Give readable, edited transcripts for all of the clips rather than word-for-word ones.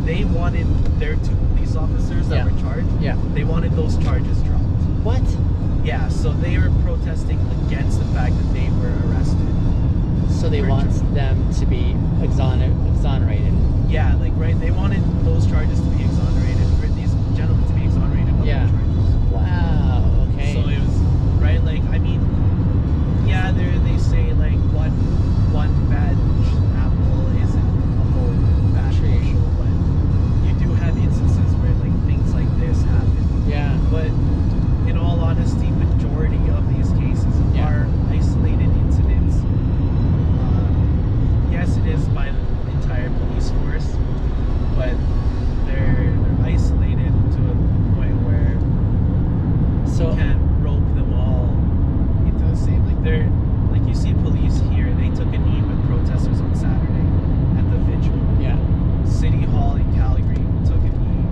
they wanted their 2 police officers that were charged. Yeah. They wanted those charges dropped. What? Yeah, so they were protesting against the fact that they were arrested. So they want them to be exonerated. Yeah, like, right, they wanted those charges to be exonerated, for these gentlemen to be exonerated of their charges. Wow, okay. So it was, right, like, I mean, yeah, they say, like, one bad apple isn't a whole bad tree, but you do have instances where, like, things like this happen. Yeah. But in all honesty, majority of these cases are isolated incidents. Yes, it is by the entire police force, but they're isolated to a point where you can't rope them all into the same. Like, they're, like, you see police here, they took a knee with protesters on Saturday at the vigil. Yeah. City Hall in Calgary took a knee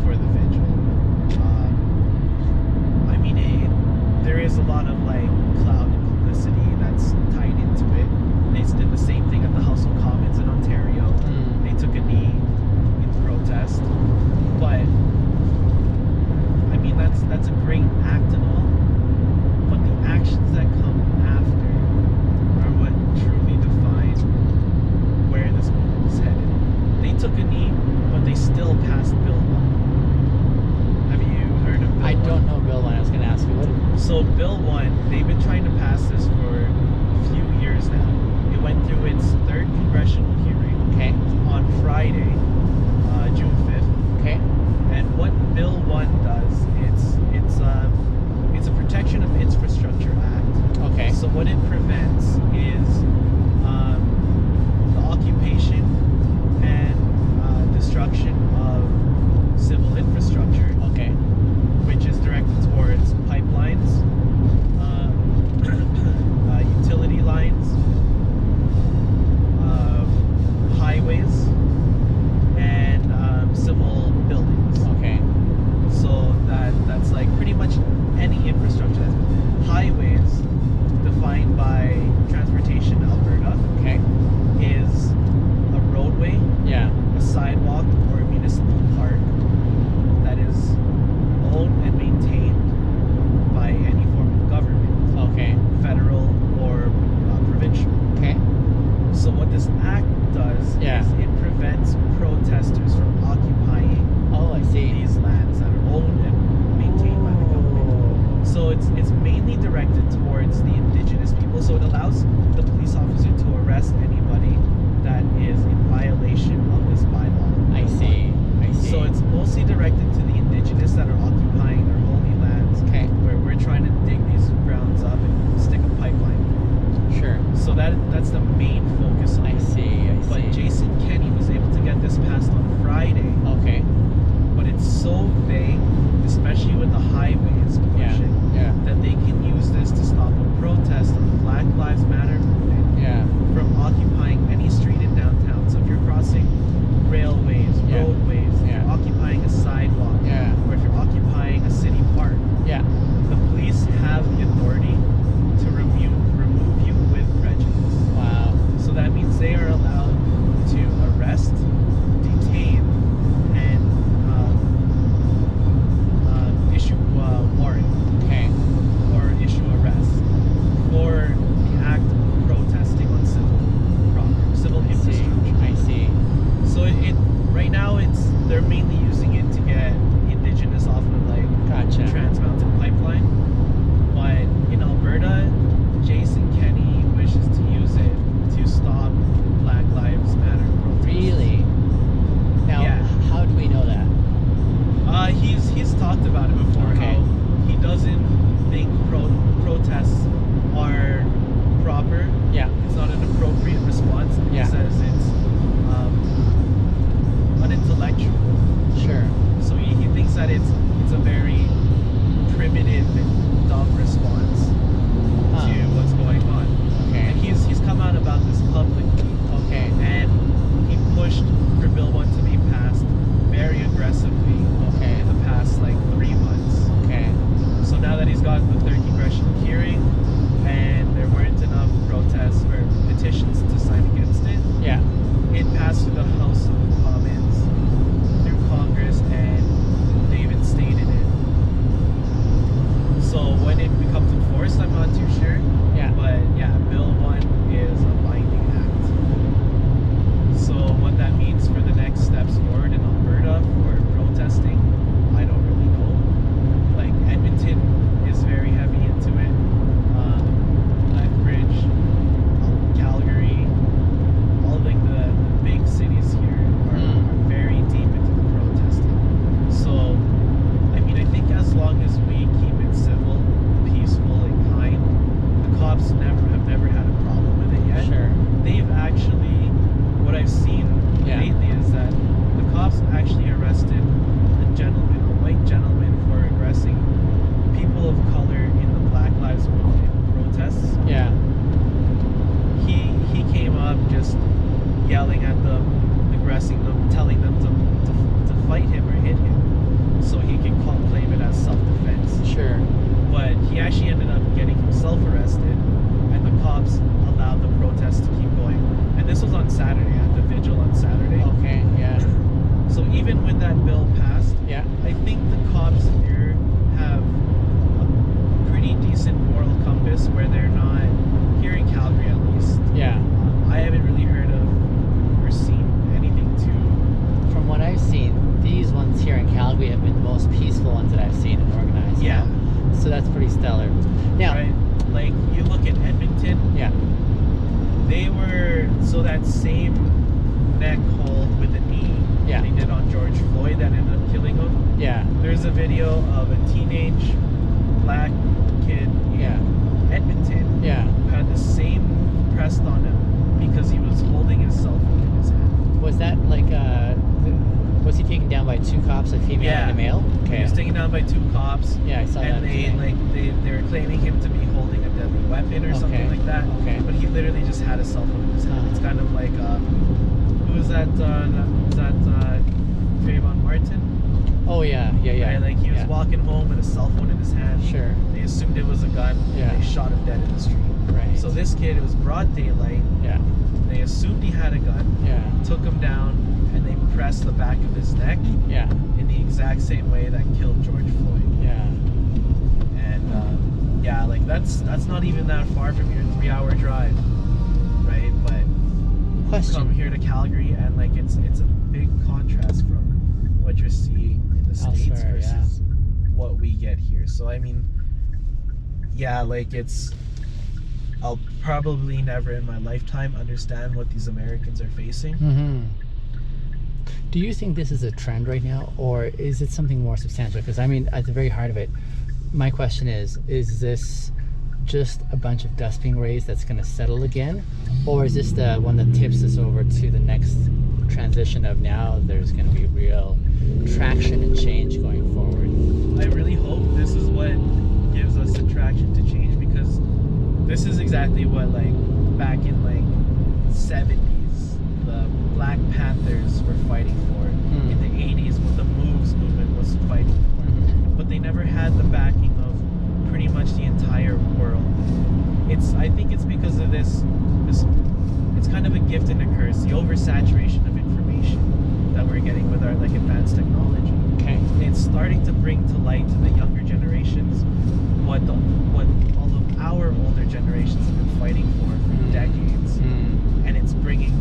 for the vigil. I mean, there is a lot of, like, clout and publicity that's tied into it. They did the same thing at the House of Commons in Ontario. They took a knee in protest. But I mean, that's a great act and all, but the actions that come after are what truly define where this movement is headed. They took a knee, but they still passed Bill 1. Have you heard of Bill 1? I don't know Bill 1. I was going to ask you. So Bill 1, they've been trying to pass this for a few years now. It went through its 3rd congressional hearing on Friday, June 5th. Okay. And what Bill 1 does, it's a Protection of Infrastructure Act. Okay. So what it prevents is the occupation and destruction of civil infrastructure. Okay. Which is directed towards pipelines, utility lines, highways, I think the cops here have a pretty decent moral compass where they're not, here in Calgary at least. Yeah. I haven't really heard of or seen anything too. From what I've seen, these ones here in Calgary have been the most peaceful ones that I've seen and organized. Yeah. So that's pretty stellar. Now, right? Like, you look at Edmonton, yeah. they were, so that same neck hold with the knee Yeah. they did on George Floyd that ended up killing him. Yeah. There's a video of a teenage black kid in Yeah. Edmonton Yeah. who had the same move pressed on him because he was holding his cell phone in his hand. Was that like was he taken down by two cops, a female and a male? He Okay. was taken down by two cops. Yeah, I saw that And they today. they were claiming him to be holding a deadly weapon or something Okay. like that. Okay. But he literally just had a cell phone in his hand. Uh-huh. It's kind of like who was that? Was that Trayvon Martin? Oh yeah, yeah, yeah. Right? Like he was yeah. walking home with a cell phone in his hand. Sure. They assumed it was a gun. Yeah. They shot him dead in the street. Right. So this kid, it was broad daylight. Yeah. They assumed he had a gun. Yeah. Took him down, and they pressed the back of his neck Yeah. in the exact same way that killed George Floyd. Yeah. And yeah, like that's not even that far from your 3-hour drive, right? But Question. come here to Calgary, and like it's a big contrast from what you're seeing in the States Elsewhere, versus what we get here. So I mean, yeah, like I'll probably never in my lifetime understand what these Americans are facing. Mm-hmm. Do you think this is a trend right now, or is it something more substantial? Because I mean, at the very heart of it, my question is this just a bunch of dust being raised that's going to settle again, or is this the one that tips us over to the next transition of now there's going to be real traction and change going forward? I really hope this is what gives us attraction to change, because this is exactly what, like, back in like 70s the Black Panthers were fighting for. In the 80s what the Moves movement was fighting for. But they never had the backing of pretty much the entire world. I think it's because of this it's kind of a gift and a curse, the oversaturation of information that we're getting with our like advanced technology. Okay. It's starting to bring to light to the younger generations what all of our older generations have been fighting for decades. And it's bringing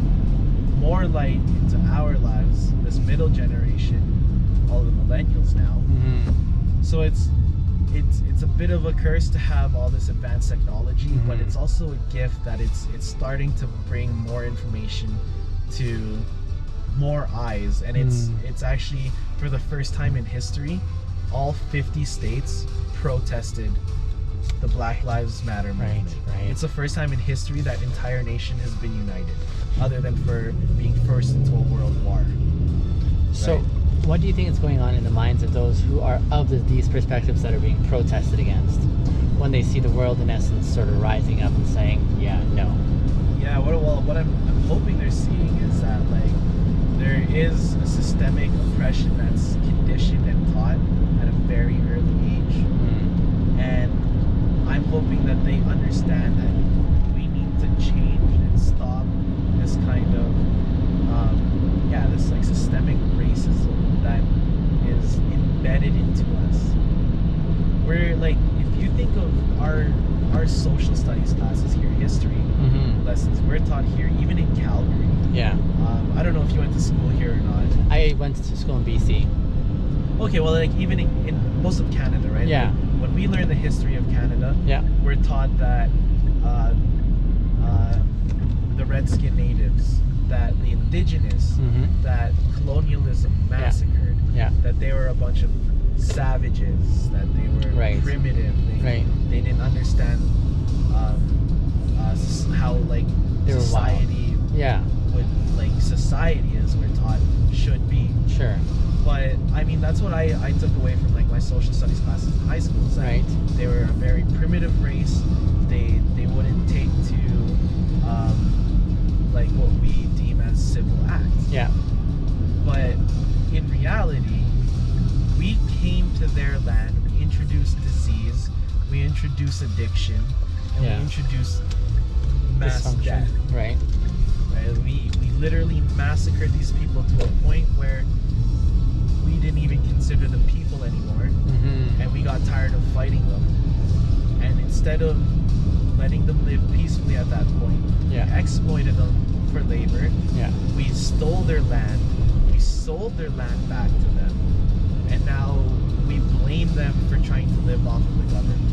more light into our lives, this middle generation, all the millennials now. So it's a bit of a curse to have all this advanced technology, but it's also a gift that it's starting to bring more information to more eyes, and it's actually, for the first time in history, all 50 states protested the Black Lives Matter movement. Right. It's the first time in history that entire nation has been united, other than for being forced into a world war. So Right. what do you think is going on in the minds of those who are of these perspectives that are being protested against, when they see the world in essence sort of rising up and saying, yeah, no? Yeah, what I'm hoping they're seeing is that, like, there is a systemic oppression that's conditioned and taught at a very early age. And I'm hoping that they understand that we need to change and stop this kind of this like systemic racism that is embedded into us. We're like, if you think of our social studies classes here, history lessons, we're taught here, even in Calgary. Yeah. I don't know if you went to school here or not. I went to school in BC. Okay, well, like even in most of Canada, right? Yeah. Like, when we learn the history of Canada, Yeah. we're taught that the Redskin natives, that the indigenous, that colonialism massacred, that they were a bunch of savages, that they were primitive. They didn't understand how like they were society would, like, society, as we're taught, should be. Sure. But I mean, that's what I took away from like my social studies classes in high school. Is that they were a very primitive race. They wouldn't take to like what we deem as civil acts. Yeah. But in reality, we came to their land. We introduced disease. We introduced addiction, and we introduced mass death. Right. We literally massacred these people to a point where we didn't even consider them people anymore, and we got tired of fighting them. And instead of letting them live peacefully at that point, we exploited them for labor. We stole their land. We sold their land back to them, and now we blame them for trying to live off of the government.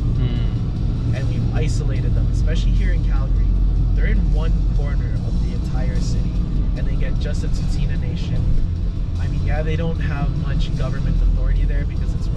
And we've isolated them, especially here in Calgary. They're in one corner of the entire city, and they get just a Tsutsina Nation. I mean, yeah, they don't have much government authority there because it's run